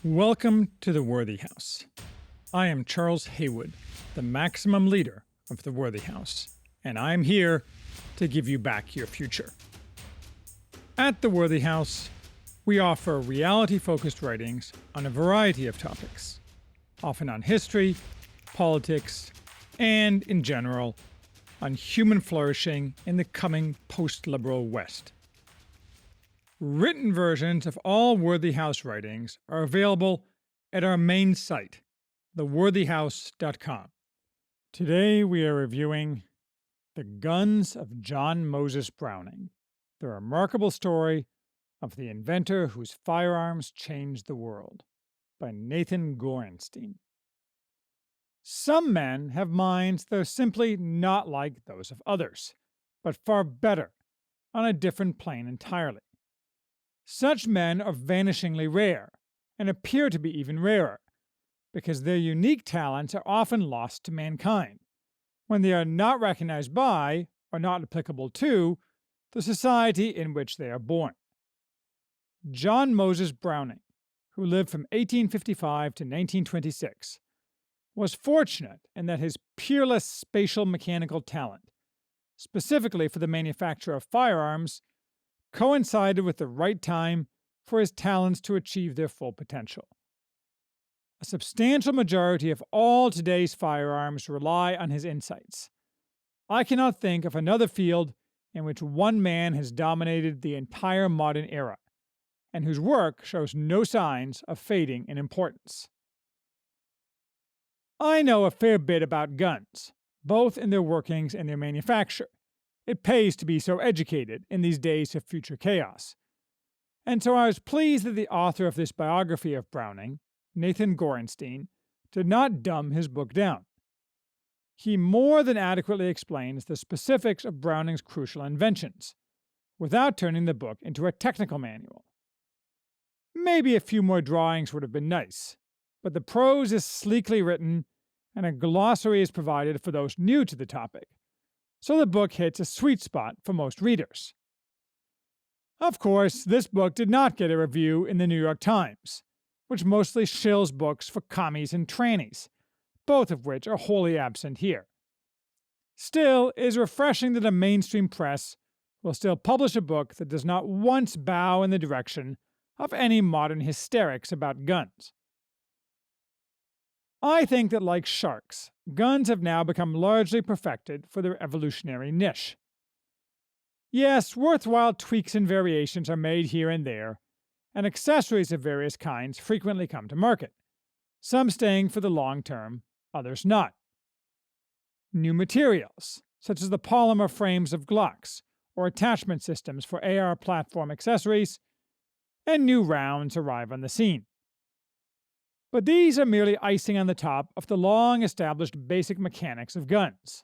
Welcome to the Worthy House. I am Charles Haywood, the maximum leader of the Worthy House, and I am here to give you back your future. At the Worthy House, we offer reality-focused writings on a variety of topics, often on history, politics, and, in general, on human flourishing in the coming post-liberal West. Written versions of all Worthy House writings are available at our main site, theworthyhouse.com. Today we are reviewing The Guns of John Moses Browning, the remarkable story of the inventor whose firearms changed the world, by Nathan Gorenstein. Some men have minds that are simply not like those of others, but far better, on a different plane entirely. Such men are vanishingly rare, and appear to be even rarer, because their unique talents are often lost to mankind, when they are not recognized by, or not applicable to, the society in which they are born. John Moses Browning, who lived from 1855 to 1926, was fortunate in that his peerless spatial-mechanical talent, specifically for the manufacture of firearms, coincided with the right time for his talents to achieve their full potential. A substantial majority of all today's firearms rely on his insights. I cannot think of another field in which one man has dominated the entire modern era, and whose work shows no signs of fading in importance. I know a fair bit about guns, both in their workings and their manufacture. It pays to be so educated in these days of future chaos. And so I was pleased that the author of this biography of Browning, Nathan Gorenstein, did not dumb his book down. He more than adequately explains the specifics of Browning's crucial inventions, without turning the book into a technical manual. Maybe a few more drawings would have been nice, but the prose is sleekly written, and a glossary is provided for those new to the topic, so the book hits a sweet spot for most readers. Of course, this book did not get a review in the New York Times, which mostly shills books for commies and trannies, both of which are wholly absent here. Still, it is refreshing that a mainstream press will still publish a book that does not once bow in the direction of any modern hysterics about guns. I think that, like sharks, guns have now become largely perfected for their evolutionary niche. Yes, worthwhile tweaks and variations are made here and there, and accessories of various kinds frequently come to market, some staying for the long term, others not. New materials, such as the polymer frames of Glocks or attachment systems for AR platform accessories, and new rounds arrive on the scene. But these are merely icing on the top of the long-established basic mechanics of guns.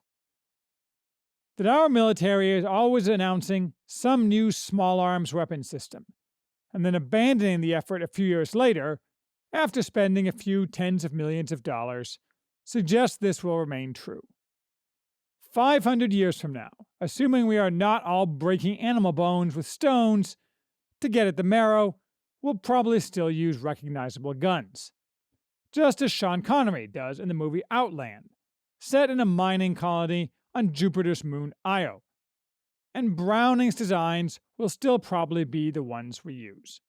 That our military is always announcing some new small-arms weapon system, and then abandoning the effort a few years later, after spending a few tens of millions of dollars, suggests this will remain true. 500 years from now, assuming we are not all breaking animal bones with stones to get at the marrow, we'll probably still use recognizable guns, just as Sean Connery does in the movie Outland, set in a mining colony on Jupiter's moon Io. And Browning's designs will still probably be the ones we use.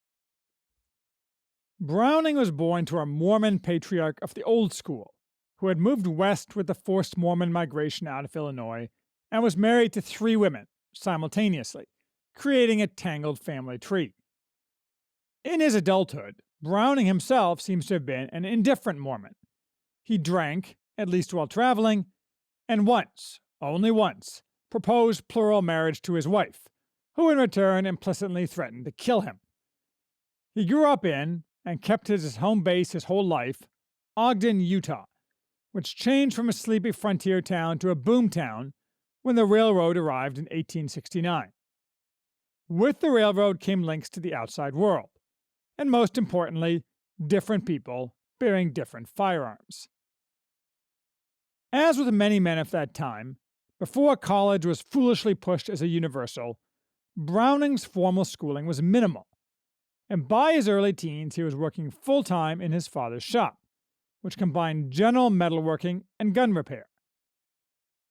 Browning was born to a Mormon patriarch of the old school, who had moved west with the forced Mormon migration out of Illinois, and was married to 3 women simultaneously, creating a tangled family tree. In his adulthood, Browning himself seems to have been an indifferent Mormon. He drank, at least while traveling, and once, only once, proposed plural marriage to his wife, who in return implicitly threatened to kill him. He grew up in, and kept as his home base his whole life, Ogden, Utah, which changed from a sleepy frontier town to a boom town when the railroad arrived in 1869. With the railroad came links to the outside world, and most importantly, different people bearing different firearms. As with many men of that time, before college was foolishly pushed as a universal, Browning's formal schooling was minimal, and by his early teens he was working full-time in his father's shop, which combined general metalworking and gun repair.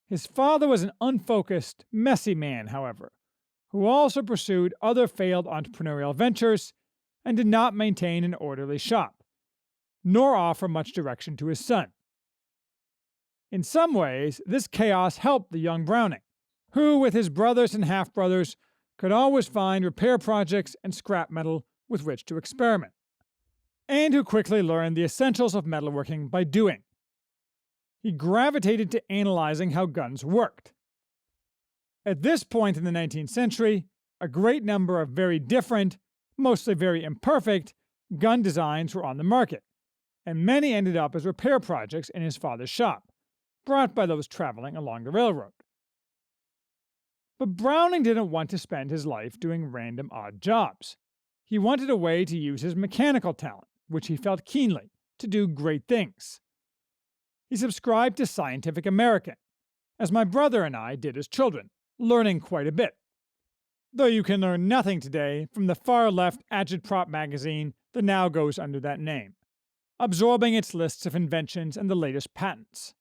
His father was an unfocused, messy man, however, who also pursued other failed entrepreneurial ventures and did not maintain an orderly shop, nor offer much direction to his son. In some ways, this chaos helped the young Browning, who, with his brothers and half-brothers, could always find repair projects and scrap metal with which to experiment, and who quickly learned the essentials of metalworking by doing. He gravitated to analyzing how guns worked. At this point in the 19th century, a great number of very different, mostly very imperfect, gun designs were on the market, and many ended up as repair projects in his father's shop, brought by those traveling along the railroad. But Browning didn't want to spend his life doing random odd jobs. He wanted a way to use his mechanical talent, which he felt keenly, to do great things. He subscribed to Scientific American, as my brother and I did as children, learning quite a bit. Though you can learn nothing today from the far-left agitprop magazine that now goes under that name, absorbing its lists of inventions and the latest patents.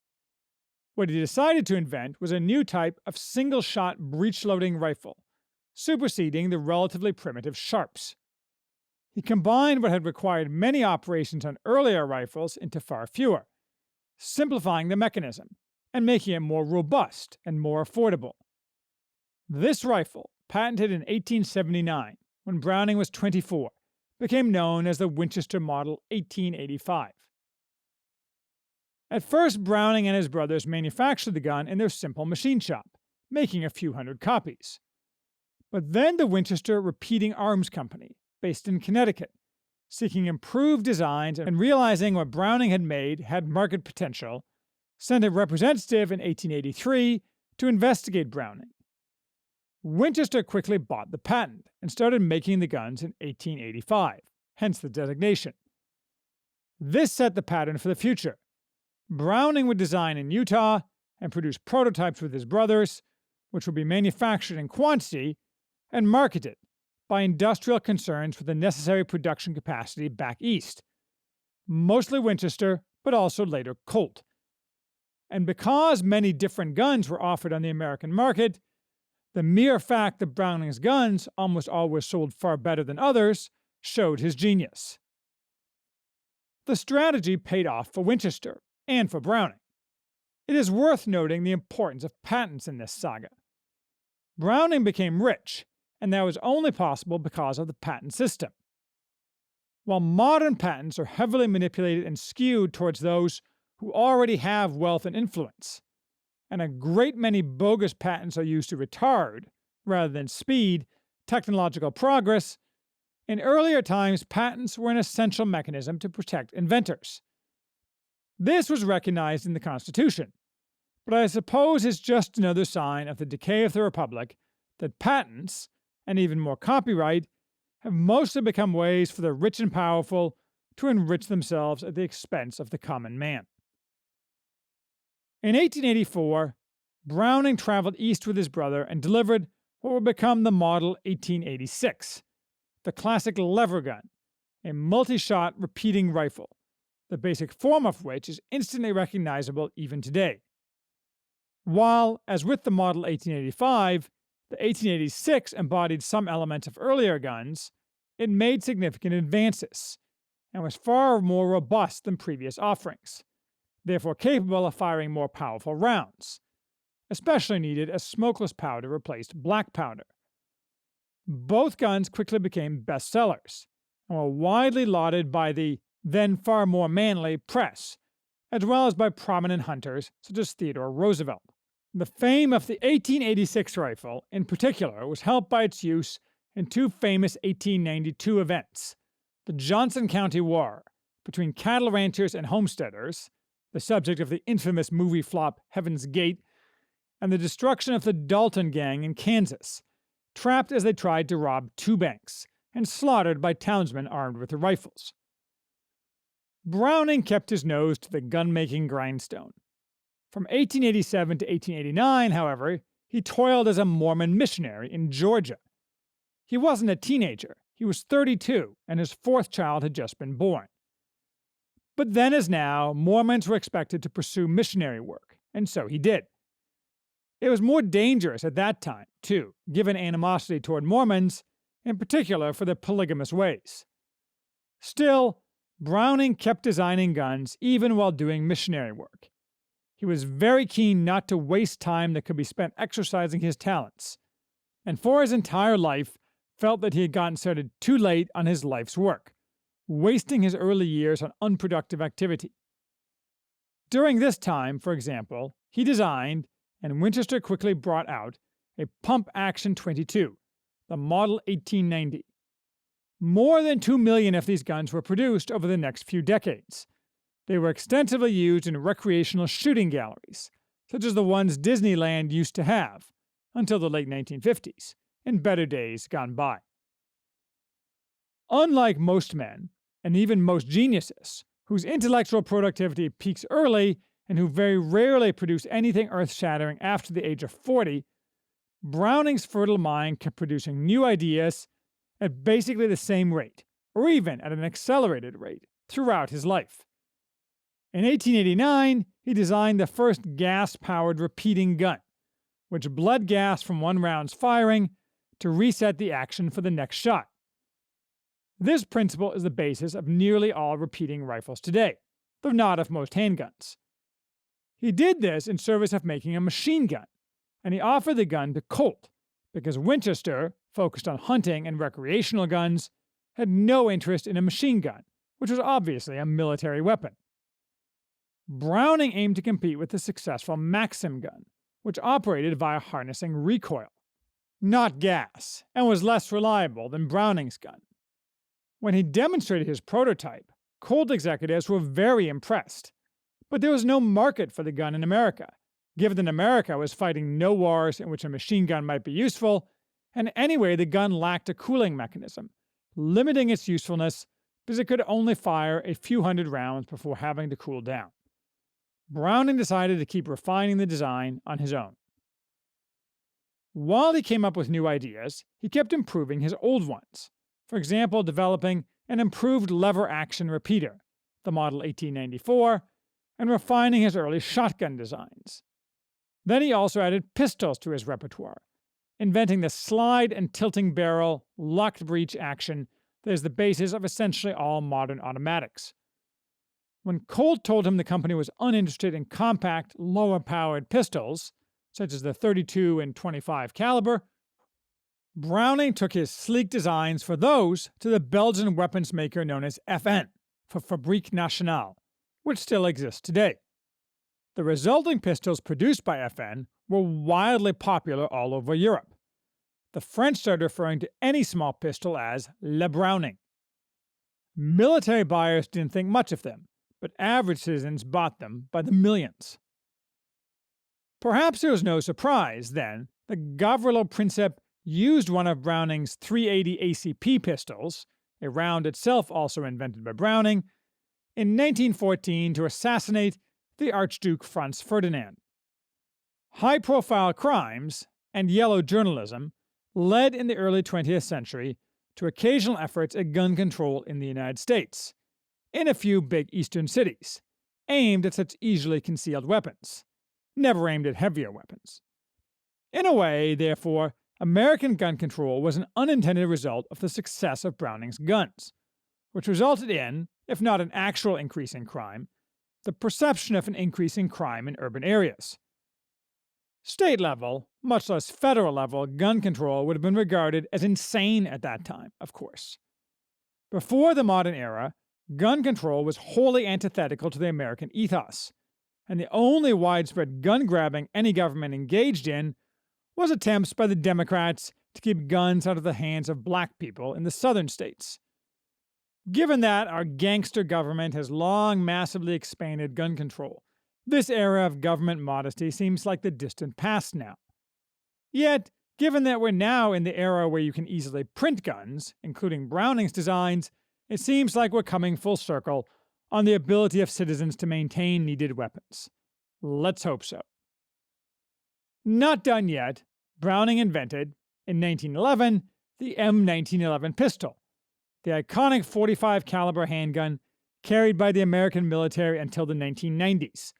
What he decided to invent was a new type of single-shot breech-loading rifle, superseding the relatively primitive Sharps. He combined what had required many operations on earlier rifles into far fewer, simplifying the mechanism and making it more robust and more affordable. This rifle, patented in 1879, when Browning was 24, became known as the Winchester Model 1885. At first, Browning and his brothers manufactured the gun in their simple machine shop, making a few hundred copies. But then the Winchester Repeating Arms Company, based in Connecticut, seeking improved designs and realizing what Browning had made had market potential, sent a representative in 1883 to investigate Browning. Winchester quickly bought the patent and started making the guns in 1885, hence the designation. This set the pattern for the future. Browning would design in Utah and produce prototypes with his brothers, which would be manufactured in quantity and marketed by industrial concerns with the necessary production capacity back east, mostly Winchester, but also later Colt. And because many different guns were offered on the American market, the mere fact that Browning's guns almost always sold far better than others showed his genius. The strategy paid off for Winchester and for Browning. It is worth noting the importance of patents in this saga. Browning became rich, and that was only possible because of the patent system. While modern patents are heavily manipulated and skewed towards those who already have wealth and influence, and a great many bogus patents are used to retard, rather than speed, technological progress, in earlier times patents were an essential mechanism to protect inventors. This was recognized in the Constitution, but I suppose it's just another sign of the decay of the Republic that patents, and even more copyright, have mostly become ways for the rich and powerful to enrich themselves at the expense of the common man. In 1884, Browning traveled east with his brother and delivered what would become the Model 1886, the classic lever gun, a multi-shot repeating rifle, the basic form of which is instantly recognizable even today. While, as with the Model 1885, the 1886 embodied some elements of earlier guns, it made significant advances and was far more robust than previous offerings, therefore capable of firing more powerful rounds, especially needed as smokeless powder replaced black powder. Both guns quickly became bestsellers and were widely lauded by the then far more manly press, as well as by prominent hunters such as Theodore Roosevelt. The fame of the 1886 rifle, in particular, was helped by its use in two famous 1892 events: the Johnson County War between cattle ranchers and homesteaders, the subject of the infamous movie flop Heaven's Gate, and the destruction of the Dalton Gang in Kansas, trapped as they tried to rob two banks and slaughtered by townsmen armed with their rifles. Browning kept his nose to the gun-making grindstone. From 1887 to 1889, however, he toiled as a Mormon missionary in Georgia. He wasn't a teenager, he was 32 and his fourth child had just been born. But then as now, Mormons were expected to pursue missionary work, and so he did. It was more dangerous at that time, too, given animosity toward Mormons, in particular for their polygamous ways. Still, Browning kept designing guns even while doing missionary work. He was very keen not to waste time that could be spent exercising his talents, and for his entire life felt that he had gotten started too late on his life's work, wasting his early years on unproductive activity. During this time, for example, he designed, and Winchester quickly brought out, a pump-action .22, the Model 1890. More than 2 million of these guns were produced over the next few decades. They were extensively used in recreational shooting galleries, such as the ones Disneyland used to have, until the late 1950s, in better days gone by. Unlike most men, and even most geniuses, whose intellectual productivity peaks early and who very rarely produce anything earth-shattering after the age of 40, Browning's fertile mind kept producing new ideas at basically the same rate, or even at an accelerated rate, throughout his life. In 1889, he designed the first gas-powered repeating gun, which bled gas from one round's firing to reset the action for the next shot. This principle is the basis of nearly all repeating rifles today, though not of most handguns. He did this in service of making a machine gun, and he offered the gun to Colt, because Winchester, focused on hunting and recreational guns, had no interest in a machine gun, which was obviously a military weapon. Browning aimed to compete with the successful Maxim gun, which operated via harnessing recoil, not gas, and was less reliable than Browning's gun. When he demonstrated his prototype, Colt executives were very impressed, but there was no market for the gun in America, given that America was fighting no wars in which a machine gun might be useful, and anyway the gun lacked a cooling mechanism, limiting its usefulness because it could only fire a few hundred rounds before having to cool down. Browning decided to keep refining the design on his own. While he came up with new ideas, he kept improving his old ones, for example developing an improved lever-action repeater, the Model 1894, and refining his early shotgun designs. Then he also added pistols to his repertoire, inventing the slide and tilting barrel, locked breech action that is the basis of essentially all modern automatics. When Colt told him the company was uninterested in compact, lower-powered pistols, such as the .32 and .25 caliber, Browning took his sleek designs for those to the Belgian weapons maker known as FN, for Fabrique Nationale, which still exists today. The resulting pistols produced by FN were wildly popular all over Europe. The French started referring to any small pistol as Le Browning. Military buyers didn't think much of them, but average citizens bought them by the millions. Perhaps it was no surprise, then, that Gavrilo Princip used one of Browning's .380 ACP pistols, a round itself also invented by Browning, in 1914 to assassinate the Archduke Franz Ferdinand. High-profile crimes and yellow journalism led in the early 20th century to occasional efforts at gun control in the United States, in a few big eastern cities, aimed at such easily concealed weapons, never aimed at heavier weapons. In a way, therefore, American gun control was an unintended result of the success of Browning's guns, which resulted in, if not an actual increase in crime, the perception of an increase in crime in urban areas. State level, much less federal level, gun control would have been regarded as insane at that time, of course. Before the modern era, gun control was wholly antithetical to the American ethos, and the only widespread gun grabbing any government engaged in was attempts by the Democrats to keep guns out of the hands of black people in the southern states. Given that our gangster government has long massively expanded gun control, this era of government modesty seems like the distant past now. Yet, given that we're now in the era where you can easily print guns, including Browning's designs, it seems like we're coming full circle on the ability of citizens to maintain needed weapons. Let's hope so. Not done yet, Browning invented, in 1911, the M1911 pistol, the iconic .45 caliber handgun carried by the American military until the 1990s,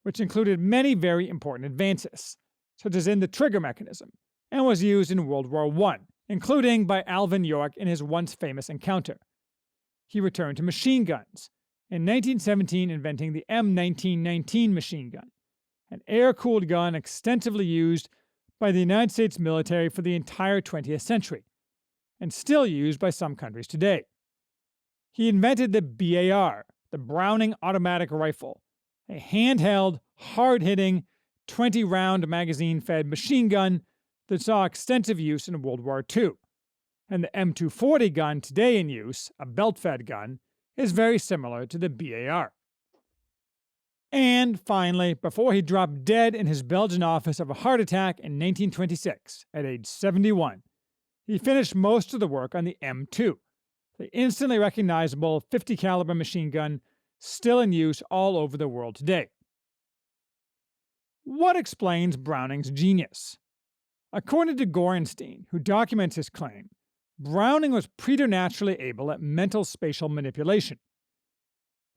which included many very important advances, such as in the trigger mechanism, and was used in World War I, including by Alvin York in his once famous encounter. He returned to machine guns, in 1917 inventing the M1919 machine gun, an air-cooled gun extensively used by the United States military for the entire 20th century, and still used by some countries today. He invented the BAR, the Browning Automatic Rifle, a handheld, hard-hitting, 20-round magazine-fed machine gun that saw extensive use in World War II. And the M240 gun today in use, a belt-fed gun, is very similar to the BAR. And finally, before he dropped dead in his Belgian office of a heart attack in 1926, at age 71, he finished most of the work on the M2, the instantly recognizable 50 caliber machine gun still in use all over the world today. What explains Browning's genius? According to Gorenstein, who documents his claim, Browning was preternaturally able at mental spatial manipulation.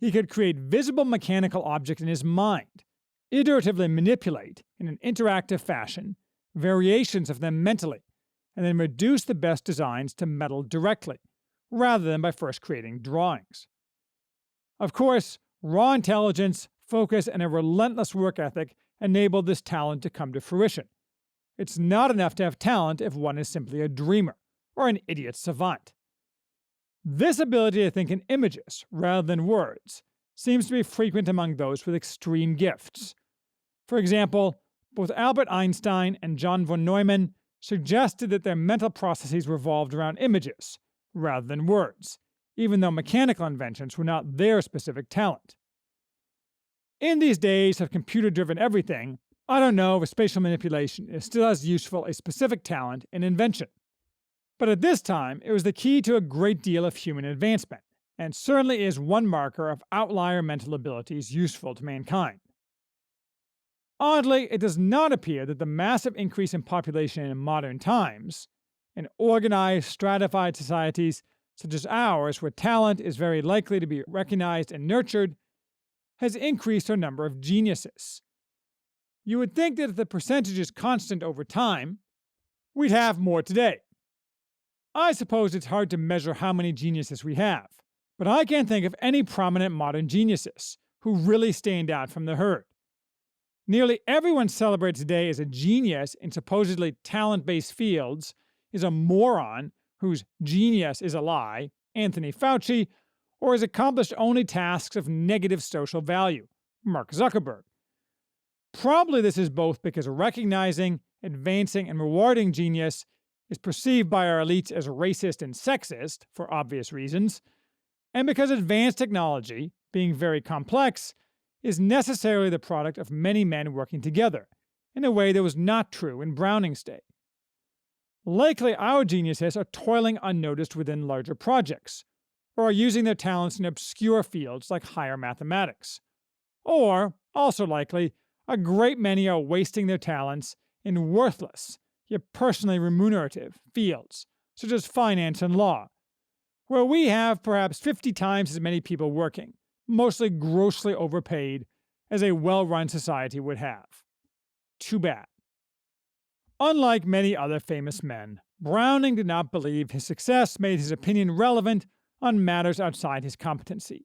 He could create visible mechanical objects in his mind, iteratively manipulate, in an interactive fashion, variations of them mentally, and then reduce the best designs to metal directly, rather than by first creating drawings. Of course, raw intelligence, focus, and a relentless work ethic enabled this talent to come to fruition. It's not enough to have talent if one is simply a dreamer, or an idiot savant. This ability to think in images rather than words seems to be frequent among those with extreme gifts. For example, both Albert Einstein and John von Neumann suggested that their mental processes revolved around images rather than words, even though mechanical inventions were not their specific talent. In these days of computer-driven everything, I don't know if spatial manipulation is still as useful a specific talent in invention. But at this time, it was the key to a great deal of human advancement, and certainly is one marker of outlier mental abilities useful to mankind. Oddly, it does not appear that the massive increase in population in modern times, in organized, stratified societies such as ours, where talent is very likely to be recognized and nurtured, has increased our number of geniuses. You would think that if the percentage is constant over time, we'd have more today. I suppose it's hard to measure how many geniuses we have, but I can't think of any prominent modern geniuses who really stand out from the herd. Nearly everyone celebrated today as a genius in supposedly talent-based fields is a moron whose genius is a lie, Anthony Fauci, or has accomplished only tasks of negative social value, Mark Zuckerberg. Probably this is both because recognizing, advancing, and rewarding genius is perceived by our elites as racist and sexist, for obvious reasons, and because advanced technology, being very complex, is necessarily the product of many men working together, in a way that was not true in Browning's day. Likely our geniuses are toiling unnoticed within larger projects, or are using their talents in obscure fields like higher mathematics. Or, also likely, a great many are wasting their talents in worthless, yet personally remunerative fields, such as finance and law, where we have perhaps 50 times as many people working, mostly grossly overpaid, as a well-run society would have. Too bad. Unlike many other famous men, Browning did not believe his success made his opinion relevant on matters outside his competency.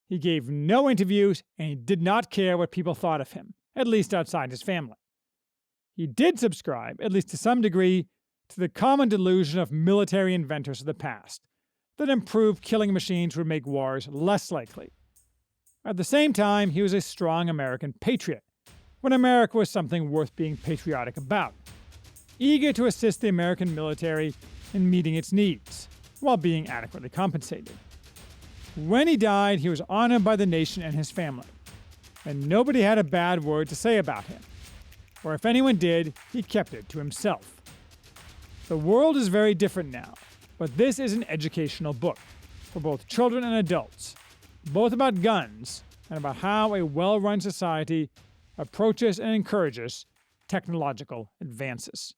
He gave no interviews, and he did not care what people thought of him, at least outside his family. He did subscribe, at least to some degree, to the common delusion of military inventors of the past, that improved killing machines would make wars less likely. At the same time, he was a strong American patriot, when America was something worth being patriotic about, eager to assist the American military in meeting its needs, while being adequately compensated. When he died, he was honored by the nation and his family, and nobody had a bad word to say about him. Or if anyone did, he kept it to himself. The world is very different now, but this is an educational book for both children and adults, both about guns and about how a well-run society approaches and encourages technological advances.